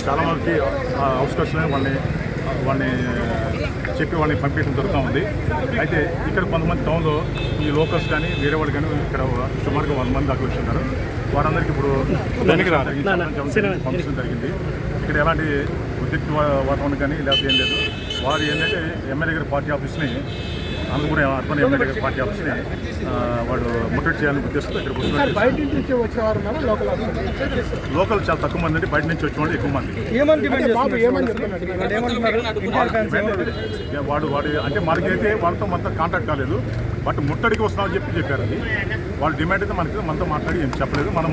చాలామందికి అవకాశమే వాళ్ళని చెప్పి వాళ్ళని పంపించడం జరుగుతూ ఉంది. అయితే ఇక్కడ కొంతమంది టౌన్లో ఈ లోకల్స్ కానీ వేరే వాళ్ళు కానీ ఇక్కడ సుమారుగా 100 మంది దాకా వచ్చిన్నారు. వారందరికీ ఇప్పుడు పంపించడం జరిగింది. ఇక్కడ ఎలాంటి ఉద్రిక్త వాతావరణం కానీ లేకపోతే ఏం లేదు. వారు ఏంటంటే ఎమ్మెల్యే గారి పార్టీ ఆఫీస్ని అందుకు అర్బన్ ఎమ్మెల్యే గారి పార్టీ ఆఫీస్ని వాడు ముట్టడి చేయాలని ఉద్దేశంతో ఇక్కడికి వస్తున్నారు. లోకల్ చాలా తక్కువ మంది అండి, బయట నుంచి వచ్చే వాళ్ళు ఎక్కువ మంది. వాడు అంటే మనకైతే వాళ్ళతో మొత్తం కాంటాక్ట్ కాలేదు, బట్ ముట్టడికి వస్తున్నామని చెప్పారు. అది వాళ్ళ డిమాండ్ అయితే మనతో మాట్లాడి ఏం చెప్పలేదు. మనం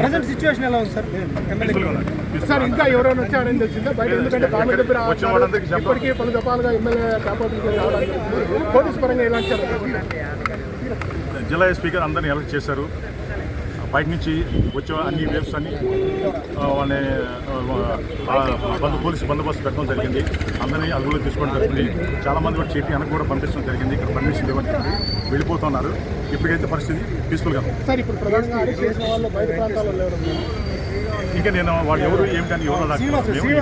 ఇంకా ఎవరైనా వచ్చారని తెలిసిందా బయట? ఎందుకంటే వచ్చిన వాళ్ళందరికీ ఇప్పటికీ పలు దఫాలుగా ఎమ్మెల్యే పోలీస్ పరంగా ఎలా జిల్లా స్పీకర్ అందరినీ ఎలక్ట్ చేశారు. బయట నుంచి వచ్చే అన్ని వేవ్స్ అన్ని వాళ్ళని పోలీసు బందోబస్తు పెట్టడం జరిగింది. అందరినీ అదుపులో తీసుకోవడం జరిగింది. చాలామంది కూడా చెప్పి వెనక్కి కూడా పంపించడం జరిగింది. ఇక్కడ పర్మిషన్ ఇవ్వండి వెళ్ళిపోతున్నారు. ఇప్పటికైతే పరిస్థితి పీస్ఫుల్గా ఉంది. సార్, ఇప్పుడు ప్రధానంగా వాళ్ళు బయట ప్రాంతాల్లో ఇంకా నేను వాళ్ళు ఎవరు ఏం కానీ ఎవరు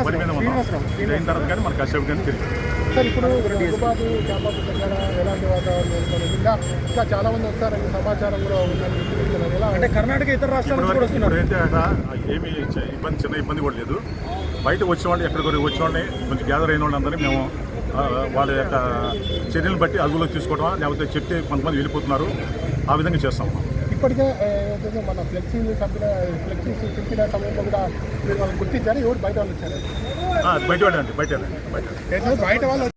పని మీద ఉన్నాం. ఇది అయిన తర్వాత కానీ మనకు కాసేపు కానీ తెలియదు. సార్, ఇప్పుడు హైదరాబాద్ క్యాంపస్ దగ్గర ఎలాంటి వాతావరణం ఇంకా చాలా మంది వస్తారని సమాచారం కూడా ఉందని. అంటే కర్ణాటక ఇతర రాష్ట్రాలు అయితే ఏమి చిన్న ఇబ్బంది కూడా లేదు. బయట వచ్చే వాళ్ళు ఎక్కడికి వచ్చే వాళ్ళని కొంచెం గ్యాదర్ అయిన వాళ్ళందరినీ మేము వాళ్ళ యొక్క చర్యలను బట్టి అదుపులో తీసుకోవడం, లేకపోతే చెప్తే కొంతమంది వెళ్ళిపోతున్నారు, ఆ విధంగా చేస్తాం. ఇప్పటికే మన ఫ్లెక్సీలు చెప్పిన సమయంలో కూడా మీరు వాళ్ళు గుర్తించారు. ఎవరు బయట వాళ్ళు వచ్చారు? బయట వాళ్ళు